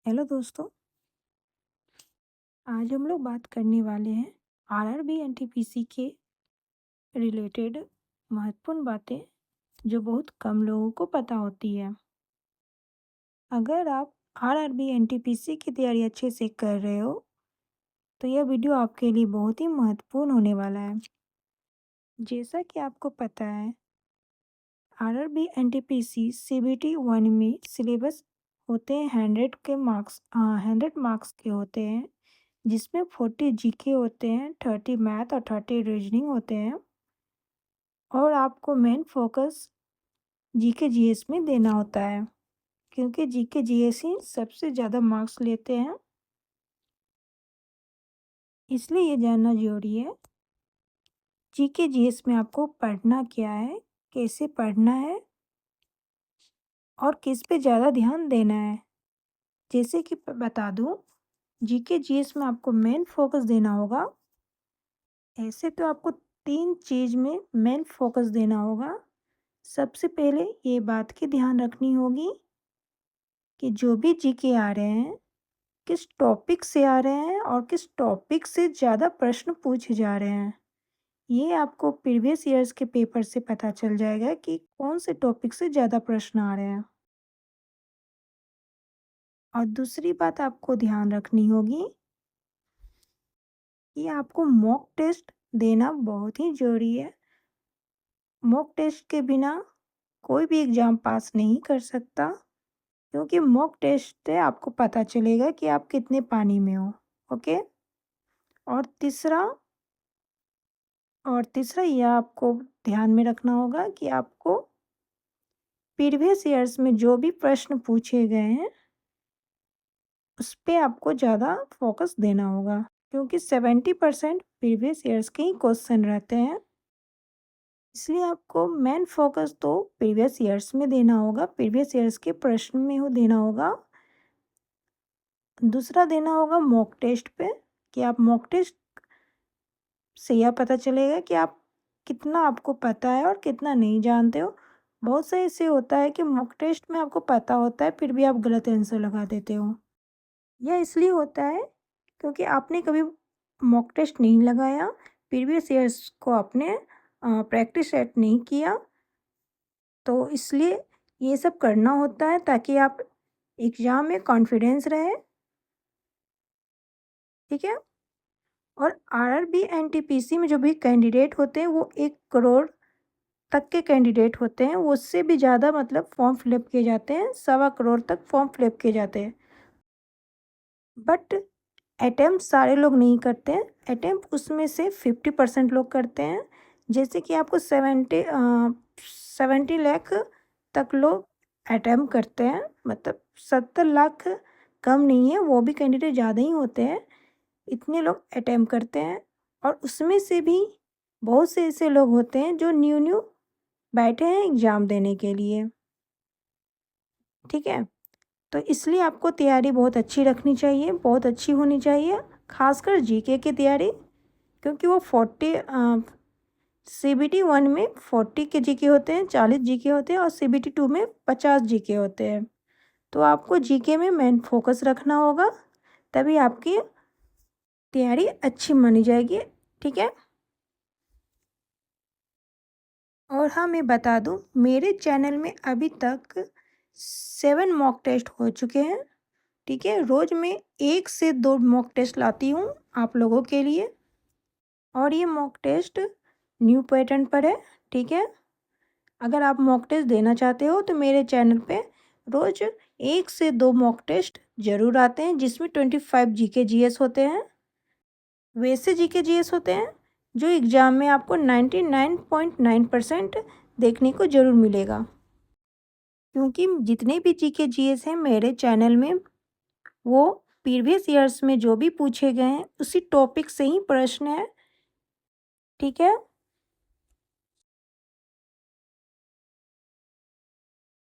Hello दोस्तों। आज हम लोग बात करने वाले हैं आरआरबी एनटीपीसी के रिलेटेड महत्वपूर्ण बातें जो बहुत कम लोगों को पता होती है। अगर आप आरआरबी एनटीपीसी की तैयारी अच्छे से कर रहे हो तो यह वीडियो आपके लिए बहुत ही महत्वपूर्ण होने वाला है। जैसा कि आपको पता है, आरआरबी एनटीपीसी सीबीटी 1 में सिलेबस होते हैं 100 के होते हैं, जिसमें 40 जीके होते हैं, 30 मैथ और 30 रीजनिंग होते हैं। और आपको मेन फोकस जीके जीएस में देना होता है, क्योंकि जीके जीएस ही सबसे ज़्यादा मार्क्स लेते हैं। इसलिए ये जानना जरूरी है जीके जीएस में आपको पढ़ना क्या है, कैसे पढ़ना है और किस पे ज़्यादा ध्यान देना है। जैसे कि बता दूं, जीके जीएस में आपको मेन फोकस देना होगा। ऐसे तो आपको 3 चीज़ में मेन फोकस देना होगा। सबसे पहले ये बात की ध्यान रखनी होगी कि जो भी जीके आ रहे हैं, किस टॉपिक से आ रहे हैं और किस टॉपिक से ज़्यादा प्रश्न पूछे जा रहे हैं। ये आपको प्रीवियस ईयर्स के पेपर से पता चल जाएगा कि कौन से टॉपिक से ज़्यादा प्रश्न आ रहे हैं। और दूसरी बात आपको ध्यान रखनी होगी कि आपको मॉक टेस्ट देना बहुत ही ज़रूरी है। मॉक टेस्ट के बिना कोई भी एग्ज़ाम पास नहीं कर सकता, क्योंकि मॉक टेस्ट से आपको पता चलेगा कि आप कितने पानी में हो। ओके। और तीसरा यह आपको ध्यान में रखना होगा कि आपको प्रीवियस ईयर्स में जो भी प्रश्न पूछे गए हैं उस पे आपको ज़्यादा फोकस देना होगा, क्योंकि 70% प्रीवियस ईयर्स के ही क्वेश्चन रहते हैं। इसलिए आपको मेन फोकस तो प्रीवियस ईयर्स में देना होगा, प्रीवियस ईयर्स के प्रश्न में हो देना होगा। दूसरा देना होगा मॉक टेस्ट पे, कि आप मॉक टेस्ट से यह पता चलेगा कि आप कितना आपको पता है और कितना नहीं जानते हो। बहुत से ऐसे होता है कि मॉक टेस्ट में आपको पता होता है फिर भी आप गलत आंसर लगा देते हो। यह इसलिए होता है क्योंकि आपने कभी मॉक टेस्ट नहीं लगाया, प्रीवियस ईयर्स को आपने प्रैक्टिस सेट नहीं किया। तो इसलिए ये सब करना होता है ताकि आप एग्ज़ाम में कॉन्फिडेंस रहे। ठीक है। और आरआरबी एनटीपीसी में जो भी कैंडिडेट होते हैं वो 1 करोड़ तक के कैंडिडेट होते हैं। वो उससे भी ज़्यादा मतलब फॉर्म फिलअप किए जाते हैं, 1.25 करोड़ तक फॉर्म फिलअप किए जाते हैं। बट अटेम्प्ट सारे लोग नहीं करते हैं, अटेम्प्ट उसमें से 50% लोग करते हैं। जैसे कि आपको 70 लाख तक लोग अटेम्प्ट करते हैं, मतलब 70 लाख कम नहीं है, वो भी कैंडिडेट ज़्यादा ही होते हैं। इतने लोग अटेम्प्ट करते हैं और उसमें से भी बहुत से ऐसे लोग होते हैं जो न्यू बैठे हैं एग्ज़ाम देने के लिए। ठीक है। तो इसलिए आपको तैयारी बहुत अच्छी रखनी चाहिए, बहुत अच्छी होनी चाहिए, खासकर जीके की तैयारी, क्योंकि वो 40 सीबीटी 1 में 40 के जीके होते हैं, 40 जीके होते हैं और सीबीटी 2 में 50 जीके होते हैं। तो आपको जीके में मेन फोकस रखना होगा, तभी आपकी तैयारी अच्छी मानी जाएगी। ठीक है। और हाँ, मैं बता दूँ, मेरे चैनल में अभी तक 7 मॉक टेस्ट हो चुके हैं। ठीक है। रोज़ मैं 1 से 2 मॉक टेस्ट लाती हूँ आप लोगों के लिए, और ये मॉक टेस्ट न्यू पैटर्न पर है। ठीक है। अगर आप मॉक टेस्ट देना चाहते हो तो मेरे चैनल पे रोज़ 1 से 2 मॉक टेस्ट ज़रूर आते हैं, जिसमें 25 जीके जीएस होते हैं। वैसे जीके जीएस होते हैं जो एग्ज़ाम में आपको 99.9% देखने को ज़रूर मिलेगा, क्योंकि जितने भी जीके जीएस हैं मेरे चैनल में, वो प्रीवियस ईयर्स में जो भी पूछे गए हैं उसी टॉपिक से ही प्रश्न है। ठीक है।